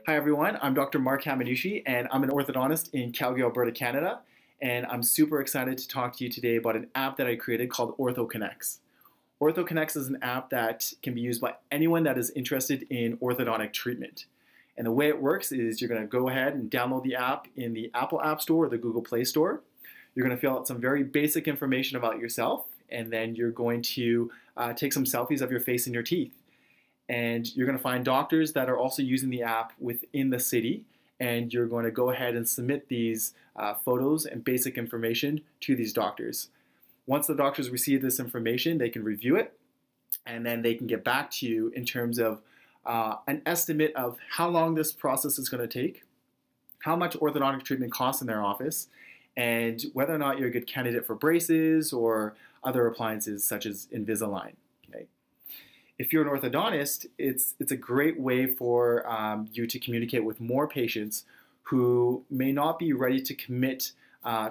Hi everyone, I'm Dr. Mark Hamanushi and I'm an orthodontist in Calgary, Alberta, Canada. And I'm super excited to talk to you today about an app that I created called Orthoconnex. Orthoconnex is an app that can be used by anyone that is interested in orthodontic treatment. And the way it works is you're going to go ahead and download the app in the Apple App Store or the Google Play Store. You're going to fill out some very basic information about yourself, and then you're going to take some selfies of your face and your teeth. And you're going to find doctors that are also using the app within the city, and you're going to go ahead and submit these photos and basic information to these doctors. Once the doctors receive this information, they can review it, and then they can get back to you in terms of an estimate of how long this process is going to take, how much orthodontic treatment costs in their office, and whether or not you're a good candidate for braces or other appliances such as Invisalign. Okay. If you're an orthodontist, it's a great way for you to communicate with more patients who may not be ready to commit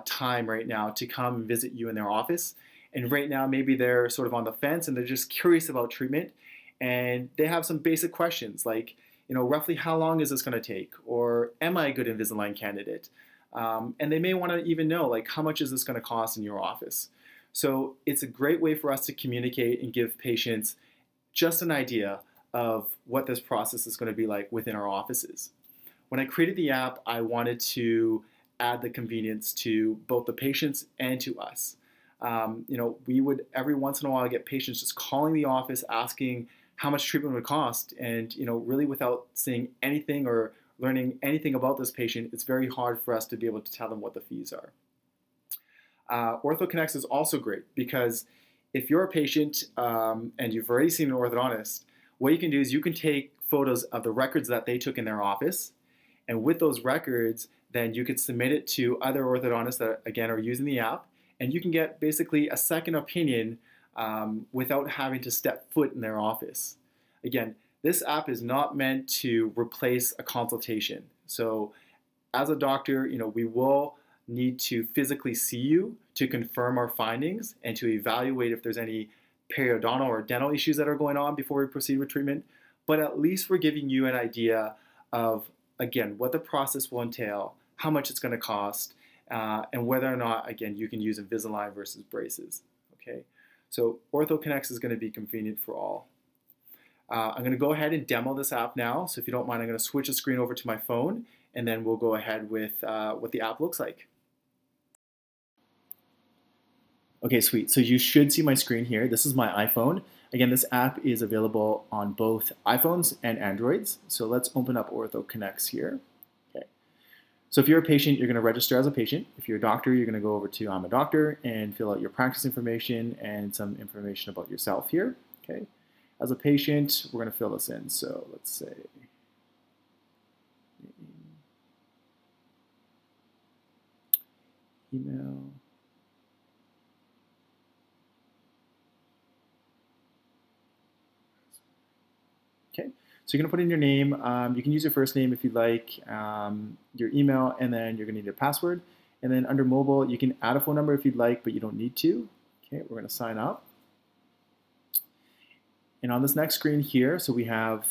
time right now to come and visit you in their office. And right now, maybe they're sort of on the fence and they're just curious about treatment. And they have some basic questions like, roughly how long is this going to take? Or am I a good Invisalign candidate? And they may want to even know, like, how much is this going to cost in your office? So it's a great way for us to communicate and give patients just an idea of what this process is going to be like within our offices. When I created the app, I wanted to add the convenience to both the patients and to us. We would every once in a while get patients just calling the office asking how much treatment would cost, and really without seeing anything or learning anything about this patient, it's very hard for us to be able to tell them what the fees are. Orthoconnex is also great because if you're a patient and you've already seen an orthodontist, what you can do is you can take photos of the records that they took in their office, and with those records, then you could submit it to other orthodontists that, again, are using the app, and you can get basically a second opinion without having to step foot in their office. Again, this app is not meant to replace a consultation. So as a doctor, we will need to physically see you to confirm our findings and to evaluate if there's any periodontal or dental issues that are going on before we proceed with treatment. But at least we're giving you an idea of, again, what the process will entail, how much it's going to cost, and whether or not, again, you can use Invisalign versus braces. Okay, so Orthoconnex is going to be convenient for all. I'm going to go ahead and demo this app now. So if you don't mind, I'm going to switch the screen over to my phone, and then we'll go ahead with what the app looks like. Okay, sweet. So you should see my screen here. This is my iPhone. Again, this app is available on both iPhones and Androids. So let's open up Orthoconnex here. Okay. So if you're a patient, you're going to register as a patient. If you're a doctor, you're going to go over to I'm a doctor and fill out your practice information and some information about yourself here. Okay. As a patient, we're going to fill this in. So let's say email. Okay, so you're going to put in your name. You can use your first name if you'd like, your email, and then you're going to need a password. And then under mobile, you can add a phone number if you'd like, but you don't need to. Okay, we're going to sign up. And on this next screen here, so we have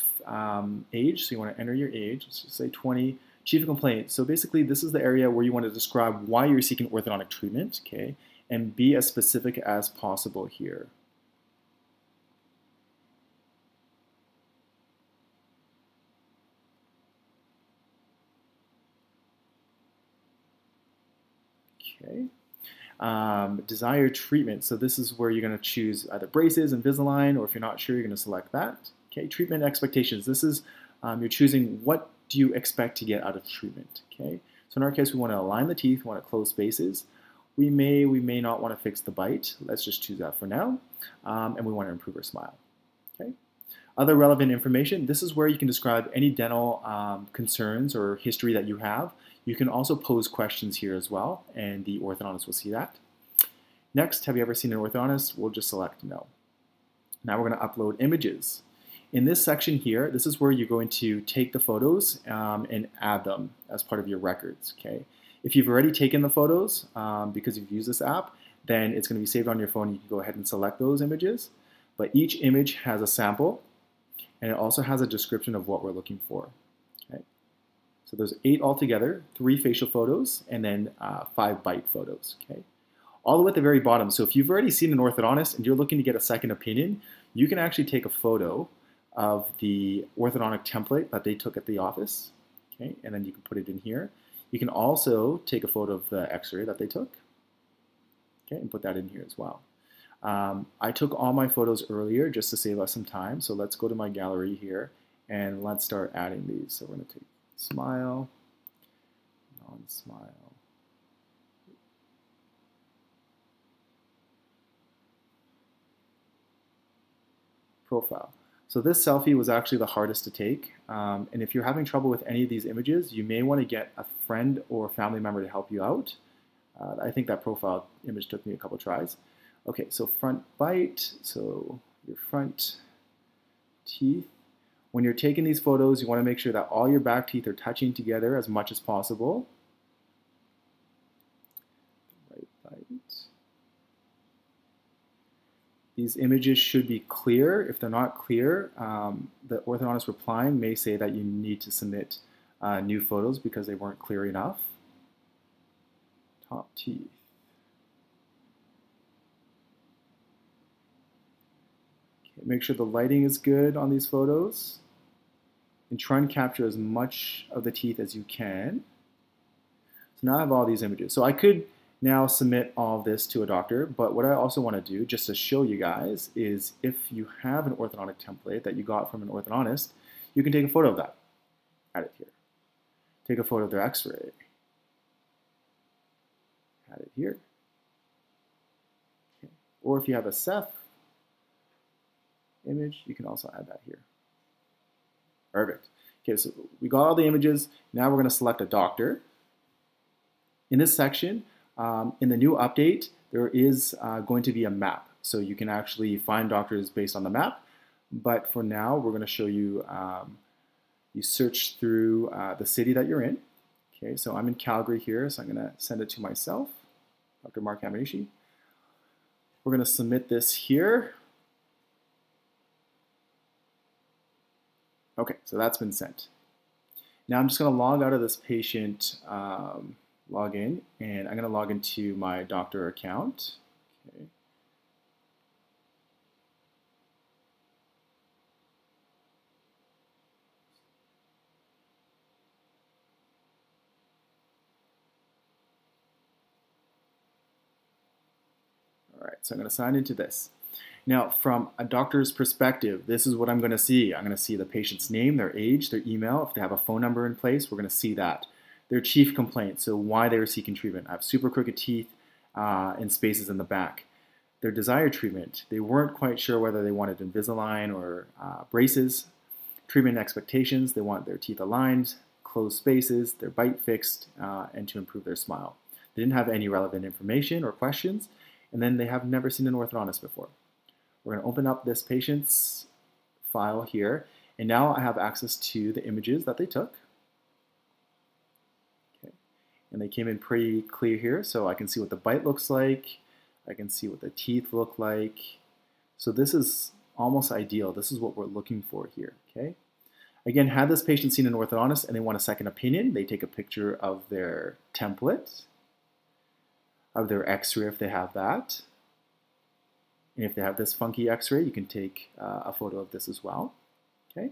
age. So you want to enter your age. Let's just say 20. Chief of complaint. So basically, this is the area where you want to describe why you're seeking orthodontic treatment. Okay, and be as specific as possible here. Okay. Desired treatment. So this is where you're going to choose either braces, Invisalign, or if you're not sure, you're going to select that. Okay. Treatment expectations. This is you're choosing what do you expect to get out of treatment. Okay. So in our case, we want to align the teeth, we want to close spaces. We may not want to fix the bite. Let's just choose that for now. And we want to improve our smile. Okay. Other relevant information. This is where you can describe any dental concerns or history that you have. You can also pose questions here as well, and the orthodontist will see that. Next, have you ever seen an orthodontist? We'll just select no. Now we're going to upload images. In this section here, this is where you're going to take the photos and add them as part of your records. Okay. If you've already taken the photos because you've used this app, then it's going to be saved on your phone. You can go ahead and select those images. But each image has a sample, and it also has a description of what we're looking for. Okay. So there's 8 altogether, 3 facial photos, and then 5 bite photos, okay? All the way at the very bottom. So if you've already seen an orthodontist and you're looking to get a second opinion, you can actually take a photo of the orthodontic template that they took at the office, okay? And then you can put it in here. You can also take a photo of the x-ray that they took, okay, and put that in here as well. I took all my photos earlier just to save us some time. So let's go to my gallery here and let's start adding these. So we're going to take smile, non-smile, profile. So this selfie was actually the hardest to take. And if you're having trouble with any of these images, you may want to get a friend or family member to help you out. I think that profile image took me a couple tries. Okay, so front bite, so your front teeth. When you're taking these photos, you want to make sure that all your back teeth are touching together as much as possible. Right bite. These images should be clear. If they're not clear, the orthodontist replying may say that you need to submit new photos because they weren't clear enough. Top teeth. Make sure the lighting is good on these photos and try and capture as much of the teeth as you can. So now I have all these images. So I could now submit all of this to a doctor, but what I also want to do, just to show you guys, is if you have an orthodontic template that you got from an orthodontist, you can take a photo of that. Add it here. Take a photo of their x-ray. Add it here. Okay. Or if you have a Ceph image, you can also add that here. Perfect. Okay, so we got all the images. Now we're going to select a doctor. In this section, in the new update, there is going to be a map. So you can actually find doctors based on the map. But for now, we're going to show you, you search through the city that you're in. Okay, so I'm in Calgary here, so I'm going to send it to myself, Dr. Mark Hamanushi. We're going to submit this here. Okay, so that's been sent. Now I'm just going to log out of this patient login, and I'm going to log into my doctor account. Okay. All right, so I'm going to sign into this. Now, from a doctor's perspective, this is what I'm going to see. I'm going to see the patient's name, their age, their email. If they have a phone number in place, we're going to see that. Their chief complaint, so why they were seeking treatment. I have super crooked teeth and spaces in the back. Their desired treatment, they weren't quite sure whether they wanted Invisalign or braces. Treatment expectations, they want their teeth aligned, closed spaces, their bite fixed, and to improve their smile. They didn't have any relevant information or questions, and then they have never seen an orthodontist before. We're going to open up this patient's file here, and now I have access to the images that they took. Okay. And they came in pretty clear here, so I can see what the bite looks like. I can see what the teeth look like. So this is almost ideal. This is what we're looking for here. Okay. Again, had this patient seen an orthodontist and they want a second opinion, they take a picture of their template, of their x-ray if they have that. And if they have this funky x-ray, you can take a photo of this as well. Okay.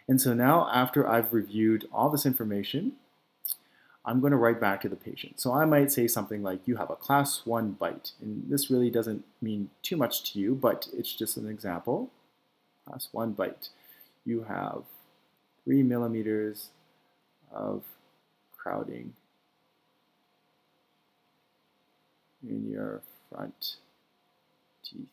And so now after I've reviewed all this information, I'm going to write back to the patient. So I might say something like, you have a class 1 bite. And this really doesn't mean too much to you, but it's just an example. Class 1 bite. You have 3 millimeters of crowding in your front teeth.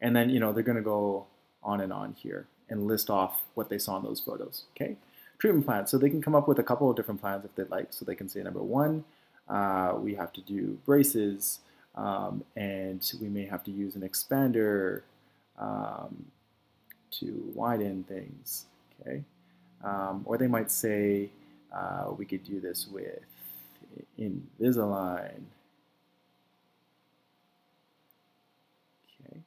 And then, you know, they're going to go on and on here and list off what they saw in those photos. Okay. Treatment plans. So they can come up with a couple of different plans if they'd like. So they can say, number 1, we have to do braces, and we may have to use an expander to widen things. Okay. Or they might say, we could do this with Invisalign. Okay.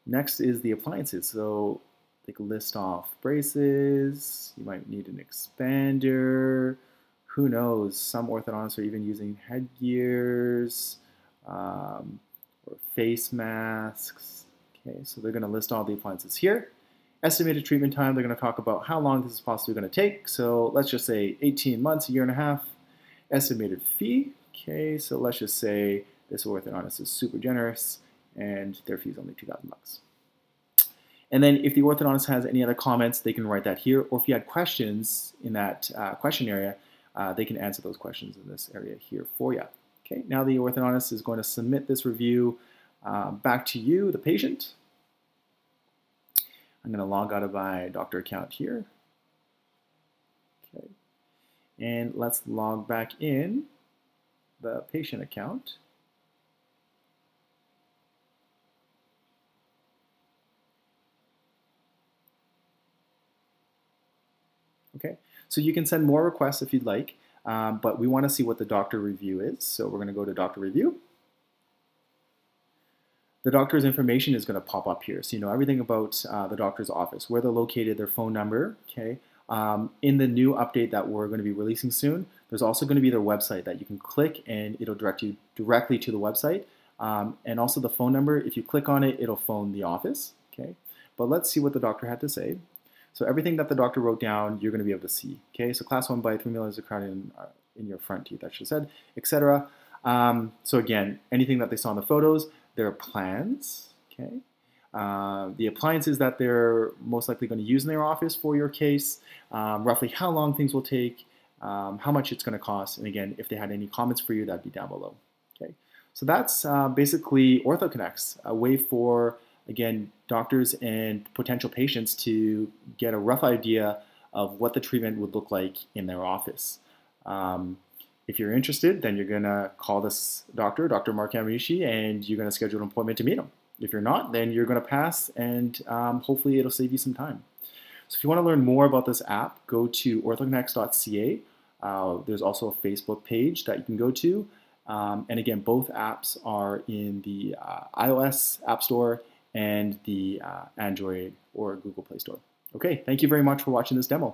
Next is the appliances. So they can list off braces. You might need an expander. Who knows? Some orthodontists are even using headgears or face masks. Okay, so they're going to list all the appliances here. Estimated treatment time, they're going to talk about how long this is possibly going to take. So let's just say 18 months, a year and a half. Estimated fee, okay, so let's just say this orthodontist is super generous and their fee is only $2,000. And then if the orthodontist has any other comments, they can write that here. Or if you had questions in that question area, they can answer those questions in this area here for you. Okay, now the orthodontist is going to submit this review back to you, the patient. I'm going to log out of my doctor account here. Okay, and let's log back in the patient account. Okay, so you can send more requests if you'd like, but we want to see what the doctor review is. So we're going to go to doctor review. The doctor's information is going to pop up here. So you know everything about the doctor's office, where they're located, their phone number. Okay. In the new update that we're going to be releasing soon, there's also going to be their website that you can click and it'll direct you directly to the website. And also the phone number, if you click on it, it'll phone the office. Okay. But let's see what the doctor had to say. So everything that the doctor wrote down, you're going to be able to see. Okay, so class 1 bite, 3 molars of crowding in your front teeth, I should have said, etc. So again, anything that they saw in the photos, their plans. Okay, the appliances that they're most likely going to use in their office for your case, roughly how long things will take, how much it's going to cost, and again, if they had any comments for you, that'd be down below. Okay, so that's basically Orthoconnex, a way for, again, doctors and potential patients to get a rough idea of what the treatment would look like in their office. If you're interested, then you're going to call this doctor, Dr. Mark Yamanushi, and you're going to schedule an appointment to meet him. If you're not, then you're going to pass, and hopefully it'll save you some time. So if you want to learn more about this app, go to orthoconnex.ca. There's also a Facebook page that you can go to. And again, both apps are in the iOS App Store and the Android or Google Play Store. Okay, thank you very much for watching this demo.